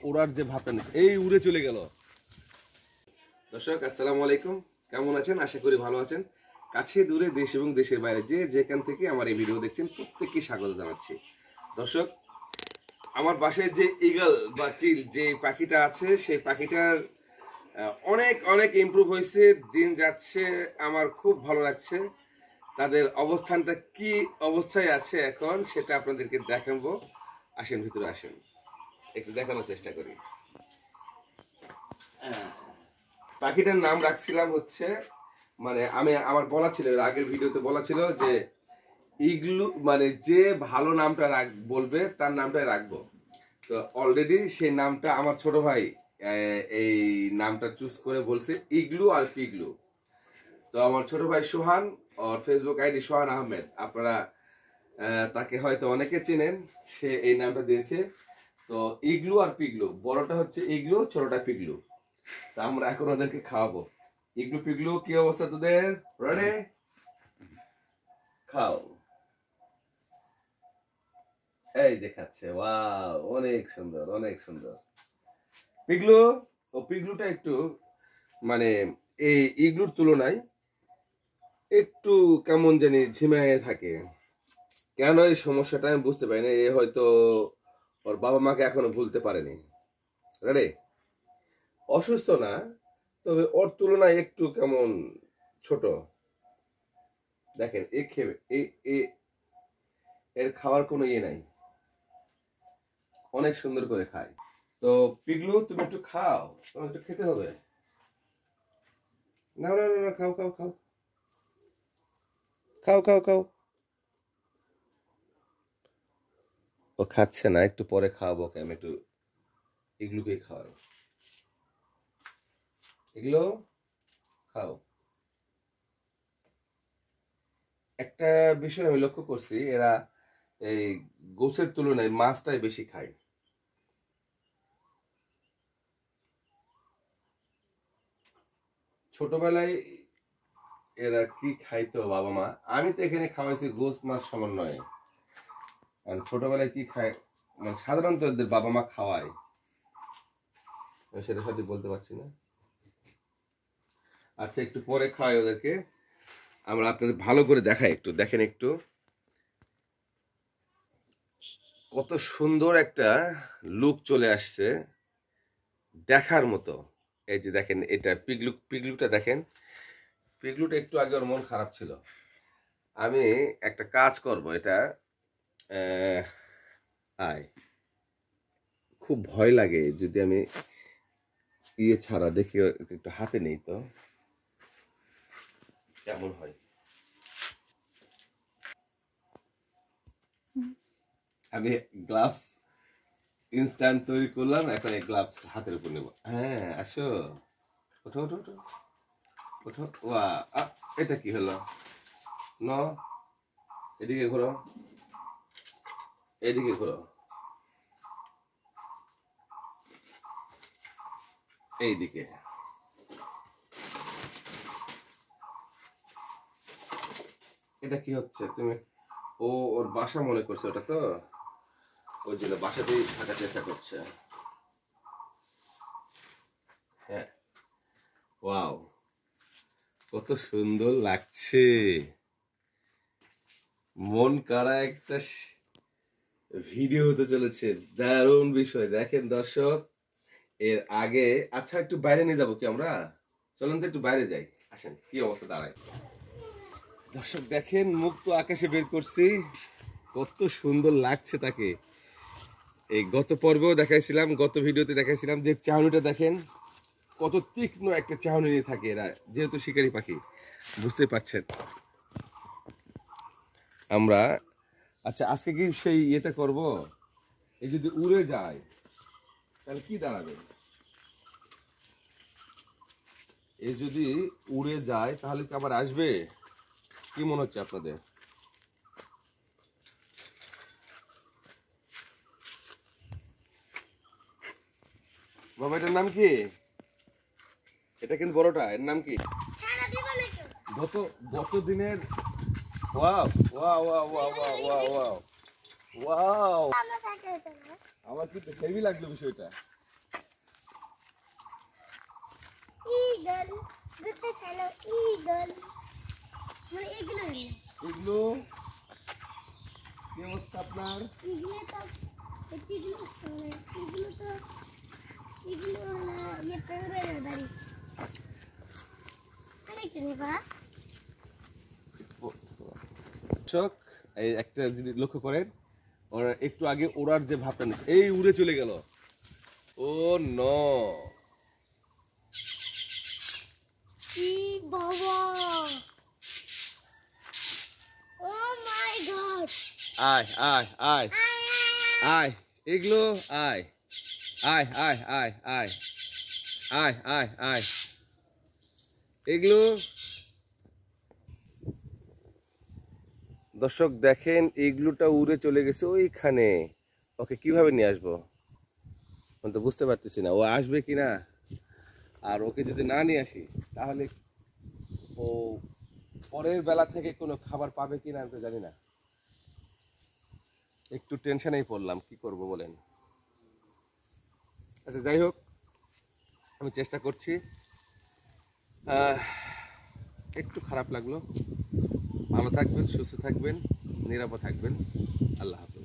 ওড়ার যে ভাবটা নিচ্ছে, এই উড়ে চলে গেল। দর্শক আসসালামু আলাইকুম, কেমন আছেন? আশা করি ভালো আছেন। কাছে দূরে দেশ এবং দেশের বাইরে যে যেখান থেকে আমার এই ভিডিও দেখছেন প্রত্যেককে স্বাগত জানাচ্ছি। দর্শক, আমার বাসায় যে ঈগল বা চিল যে পাখিটা আছে, সেই পাখিটার অনেক অনেক ইমপ্রুভ হয়েছে, দিন যাচ্ছে, আমার খুব ভালো লাগছে। তাদের অবস্থানটা কি অবস্থায় আছে এখন সেটা আপনাদেরকে দেখাবো। আসেন, ভিতরে আসেন, একটু দেখানোর চেষ্টা করি। পাখিটার নাম রাখছিলাম হচ্ছে, মানে আমার বলা ছিল, আগের ভিডিওতে বলা ছিল যে ইগলু, মানে যে ভালো নামটা বলবে তার নামটাই রাখবো। তো অলরেডি সেই নামটা আমার ছোট ভাই এই নামটা চুজ করে বলছে ইগলু আর পিগলু। তো আমার ছোট ভাই সোহান, ওর ফেসবুক আইডি সোহান আহমেদ, আপনারা তাকে হয়তো অনেকে চেনেন, সে এই নামটা দিয়েছে। তো ইগলু আর পিগলু, বড়টা হচ্ছে ইগলু, ছোটটা পিগলু। তা আমরা এখন ওদেরকে খাওয়াবো। ইগলু পিগলু, কি অবস্থা তোদের? রেডি? খাও। এই দেখাচ্ছে, ওয়াও, অনেক সুন্দর, অনেক সুন্দর। পিগলু, ও পিগলুটা একটু মানে এই ইগলুর তুলনায় একটু কেমন জানি ঝিমায়ে থাকে। কেন এই সমস্যাটা আমি বুঝতে পারি না। এ হয়তো ওর বাবা মাকে এখনো ভুলতে পারেনি। রেডি? অসুস্থ না, তবে ওর তুলনায় একটু কেমন ছোট। দেখেন, এ খেয়ে এর খাওয়ার কোনো ইয়ে নাই, অনেক সুন্দর করে খায়। তো পিগলু, তুমি একটু খাও, তোমার একটু খেতে হবে। না না না, খাও খাও খাও খাও খাও খাও। ও খাচ্ছে না, একটু পরে খাওয়াবো। ওকে আমি একটু ইগলুকে খাওয়াই। এগুলো খাও। একটা বিষয় আমি লক্ষ্য করছি, এরা এই গোছের তুলনায় মাছটাই বেশি খায়। ছোটবেলায় এরা কি খাইতো বাবা মা, আমি তো এখানে খাওয়াইছি গোছ মাছ সমন্বয়ে। আর ছোটবেলায় কি খায়, মানে সাধারণত এদের বাবা মা খাওয়ায়, সেটা সঠিক বলতে পারছি না। আচ্ছা, একটু পরে খাওয়াই ওদেরকে। আমরা আপনাদের ভালো করে দেখাই, একটু দেখেন, একটু কত সুন্দর একটা লুক চলে আসছে, দেখার মতো। এই যে দেখেন, এটা পিগলুটা দেখেন। পিগলুটা একটু আগে ওর মন খারাপ ছিল। আমি একটা কাজ করব, এটা আয়, খুব ভয় লাগে যদি আমি ইয়ে ছাড়া দেখি, একটু হাতে নেই তো কেমন হয়। আমি গ্লাভস ইনস্ট্যান্ট তৈরি করলাম, এখন এই গ্লাভস হাতের উপর নেব। হ্যাঁ, আসো, ওঠো ওঠো ওঠো ওঠো। ওয়া, এটা কি হলো? ন, এদিকে ঘোরো, এদিকে ঘোরো, এইদিকে। এটা কি হচ্ছে? তুমি, ও ওর বাসা মনে করছে ওটা, তো ওই জন্য বাসাতেই থাকার চেষ্টা করছে। হ্যাঁ, ওয়াও, কত সুন্দর লাগছে। মন কাড়া একটা ভিডিও হতে চলেছে, দারুণ বিষয়। দেখেন দর্শক, এর আগে, আচ্ছা একটু বাইরে নিয়ে যাবো কি আমরা? চলুন তো একটু বাইরে যাই, আসেন, কি অবস্থা দাঁড়ায়। দর্শক দেখেন, মুক্ত আকাশে বের করছি, কত সুন্দর লাগছে তাকে। এই গত পর্বেও দেখাইছিলাম, গত ভিডিওতে দেখাইছিলাম যে চাউনিটা দেখেন, কত তীক্ষ্ণ একটা চাউনি নিয়ে থাকে এরা, যেহেতু শিকারী পাখি, বুঝতে পারছেন। আমরা, আচ্ছা আজকে কি সেই ইয়েটা করব? এই যদি উড়ে যায় তাহলে কি দাঁড়াবে? এ যদি উড়ে যায় তাহলে কি আবার আসবে? কি মনে হচ্ছে আপনাদের? বাবা, এটার নাম কি? এটা কিন্তু বড়টা, এর নাম কি? গত গত দিনের, wow wow wow wow wow wow wow, আমার কিন্তু হেভি লাগলো বিষয়টা। ঈগল ঘুরতে চলো ঈগল মানে এগুলো এগুলো কি অবস্থা আপনার? এগুলো তো এগুলো এগুলো তো এগুলো ইয়ে পেঙ্গুইনের বাড়ি অনেক নেবা দর্শক এই একটা জিনিস লক্ষ্য করেন, ওরা একটু আগে ওড়ার যে ভাবটা নিচ্ছে, এই উড়ে চলে গেল। ও নো, কি বাবা, ও মাই গড, আয় আয় আয় আয়, এগুলো আয় আয় আয় আয় আয় আয় আয় আয়, এগুলো দর্শক দেখেন, এগুলোটা উড়ে চলে গেছে ওইখানে। ওকে কিভাবে নিয়ে আসবো আমি তো বুঝতে পারতেছি না, ও আসবে কিনা। আর ওকে যদি না নিয়ে আসি তাহলে ও পরের বেলা থেকে কোনো খাবার পাবে কিনা আমি তো জানি না। একটু টেনশনেই পড়লাম, কি করব বলেন। আচ্ছা যাই হোক, আমি চেষ্টা করছি। একটু খারাপ লাগলো। ভালো থাকবেন, সুস্থ থাকবেন, নিরাপদ থাকবেন। আল্লাহ হাফেজ।